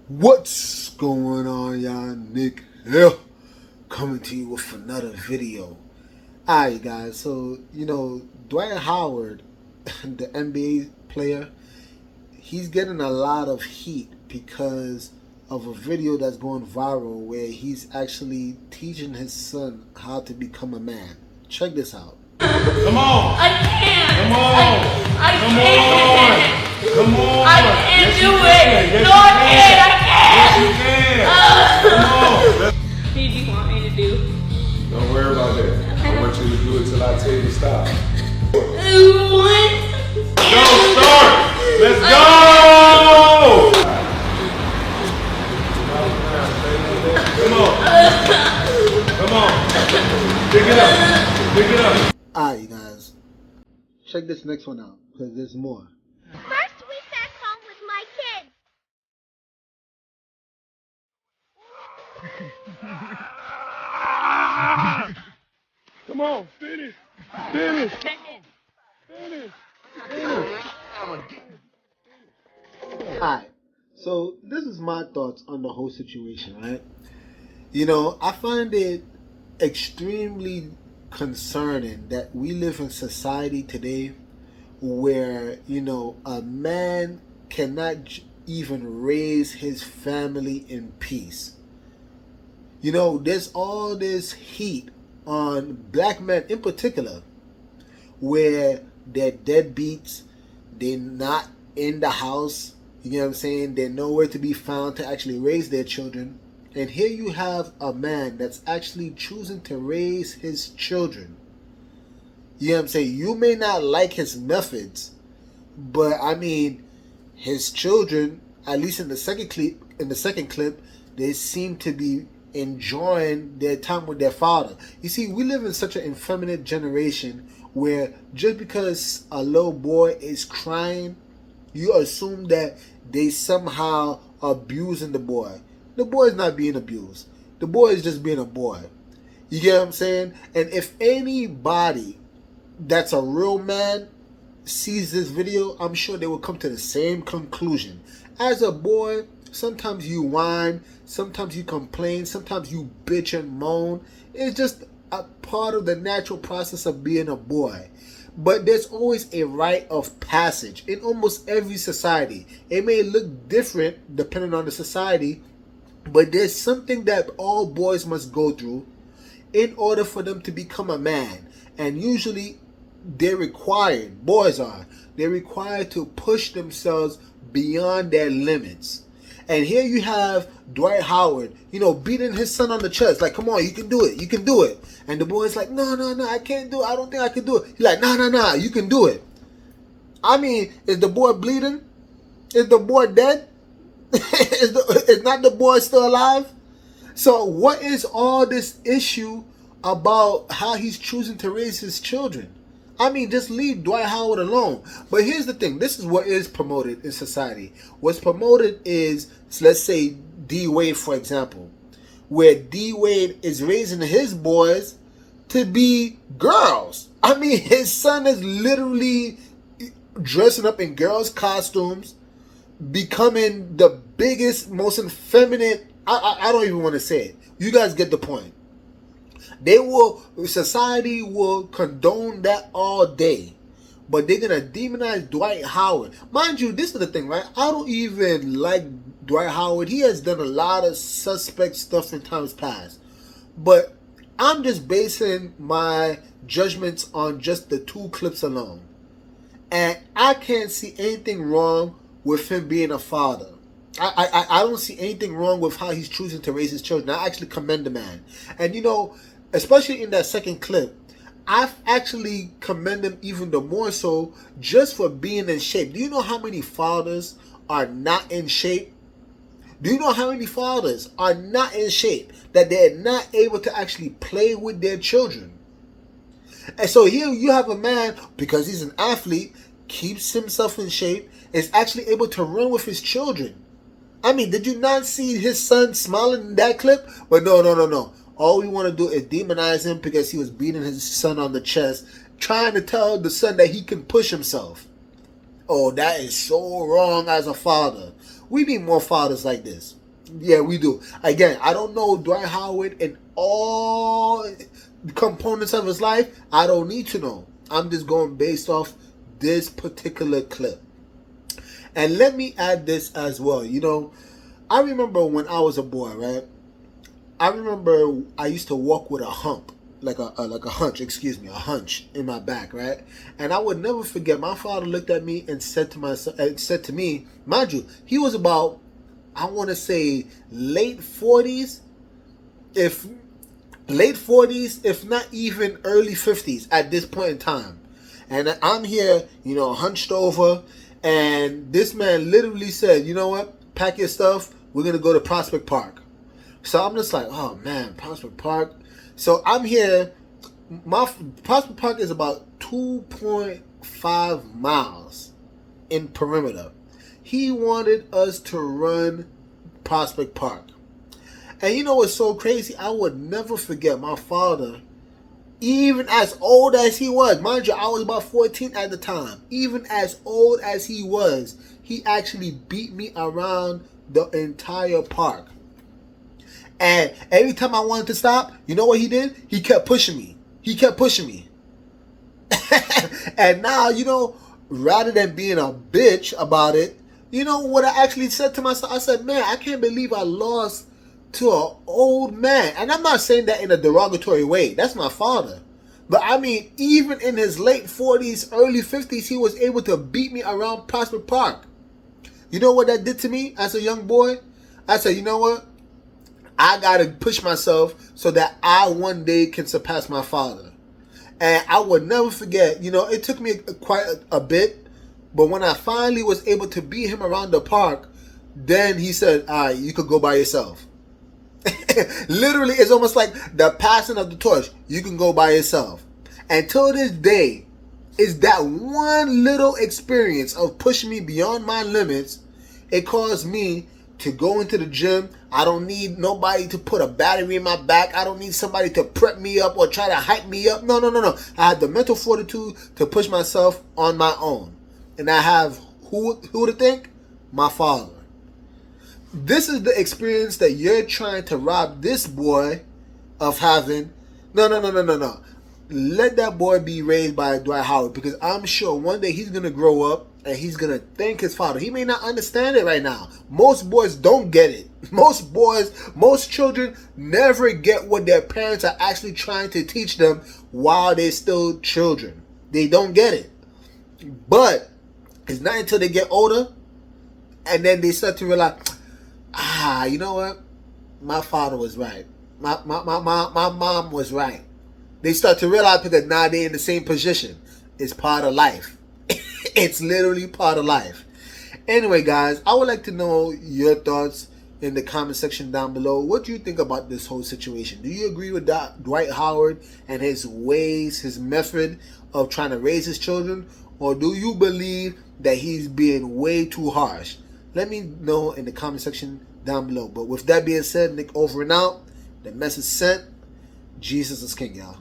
What's going on, y'all? Nick here, coming to you with another video. Alright, guys, so, Dwight Howard, the NBA player, he's getting a lot of heat because of a video that's going viral where he's actually teaching his son how to become a man. Check this out. Come on! I can't! Come on! I Come can't! on! Come on! I can't Yes, do you it! can. Yes, No, I can't! I Yes, you can't! can! Come on! What do you want me to do? Don't worry about that. I want you to do it till I tell you to stop. What? Don't start! Let's go! Come on! Come on! Pick it up! Pick it up! Alright, you guys, check this next one out because there's more. First week back home with my kids. Come on! Finish! Finish! Finish! Alright, so this is my thoughts on the whole situation, right? I find it extremely concerning that we live in society today where, a man cannot even raise his family in peace. There's all this heat on black men in particular where they're deadbeats, they're not in the house, they're nowhere to be found to actually raise their children. And here you have a man that's actually choosing to raise his children. You may not like his methods, but his children, at least in the second clip, they seem to be enjoying their time with their father. You see, we live in such an effeminate generation where just because a little boy is crying, you assume that they somehow abusing the boy. The boy is not being abused. The boy is just being a boy. You get what I'm saying? And if anybody that's a real man sees this video, I'm sure they will come to the same conclusion. As a boy, sometimes you whine, sometimes you complain, sometimes you bitch and moan. It's just a part of the natural process of being a boy. But there's always a rite of passage in almost every society. It may look different depending on the society, but there's something that all boys must go through in order for them to become a man. And usually they're required to push themselves beyond their limits. And here you have Dwight Howard, beating his son on the chest. Like, come on, you can do it. You can do it. And the boy's like, no, I can't do it. I don't think I can do it. He's like, no, you can do it. Is the boy bleeding? Is the boy dead? Is not the boy still alive? So what is all this issue about how he's choosing to raise his children? Just leave Dwight Howard alone. But here's the thing. This is what is promoted in society. What's promoted is, let's say, D. Wade, for example, where D. Wade is raising his boys to be girls. His son is literally dressing up in girls' costumes, becoming the biggest, most effeminate. I don't even want to say it. You guys get the point. Society will condone that all day, but they're gonna demonize Dwight Howard. Mind you, this is the thing, right? I don't even like Dwight Howard. He has done a lot of suspect stuff in times past, but I'm just basing my judgments on just the two clips alone, and I can't see anything wrong with him being a father. I don't see anything wrong with how he's choosing to raise his children. I actually commend the man. And especially in that second clip, I actually commend him even the more so just for being in shape. Do you know how many fathers are not in shape? Do you know how many fathers are not in shape, that they're not able to actually play with their children? And so here you have a man, because he's an athlete, keeps himself in shape, is actually able to run with his children. Did you not see his son smiling in that clip? But no. All we want to do is demonize him because he was beating his son on the chest, trying to tell the son that he can push himself. Oh, that is so wrong as a father. We need more fathers like this. Yeah, we do. Again, I don't know Dwight Howard and all components of his life. I don't need to know. I'm just going based off this particular clip. And let me add this as well. You know, I remember when I was a boy, right? I remember I used to walk with a hump, like a hunch in my back, right? And I would never forget. My father looked at me and said to me, mind you, he was about, I want to say late 40s, if not even early 50s at this point in time. And I'm here, you know, hunched over, and this man literally said, you know what, pack your stuff, we're going to go to Prospect Park. So I'm just like, oh man, Prospect Park. So I'm here. My Prospect Park is about 2.5 miles in perimeter. He wanted us to run Prospect Park. And you know what's so crazy? I would never forget my father, even as old as he was. Mind you, I was about 14 at the time. Even as old as he was, he actually beat me around the entire park. And every time I wanted to stop, you know what he did? He kept pushing me. And now, you know, rather than being a bitch about it, you know what I actually said to myself? I said, man, I can't believe I lost to an old man. And I'm not saying that in a derogatory way. That's my father. But I mean, even in his late 40s, early 50s, he was able to beat me around Prospect Park. You know what that did to me as a young boy? I said, you know what? I got to push myself so that I one day can surpass my father. And I would never forget, you know, it took me quite a bit, but when I finally was able to beat him around the park, then he said, all right, you could go by yourself. Literally, it's almost like the passing of the torch. You can go by yourself. And till this day, it's that one little experience of pushing me beyond my limits. It caused me to go into the gym. I don't need nobody to put a battery in my back. I don't need somebody to prep me up or try to hype me up. No. I had the mental fortitude to push myself on my own. And I have who to thank? My father. This is the experience that you're trying to rob this boy of having. No. Let that boy be raised by Dwight Howard, because I'm sure one day he's going to grow up and he's going to thank his father. He may not understand it right now. Most boys don't get it. Most children never get what their parents are actually trying to teach them while they're still children. They don't get it. But it's not until they get older and then they start to realize, you know what? My father was right. My mom was right. They start to realize, because now they're in the same position. It's part of life. It's literally part of life. Anyway, guys, I would like to know your thoughts in the comment section down below. What do you think about this whole situation? Do you agree with Dwight Howard and his ways, his method of trying to raise his children? Or do you believe that he's being way too harsh? Let me know in the comment section down below. But with that being said, Nick over and out. The message sent. Jesus is king, y'all.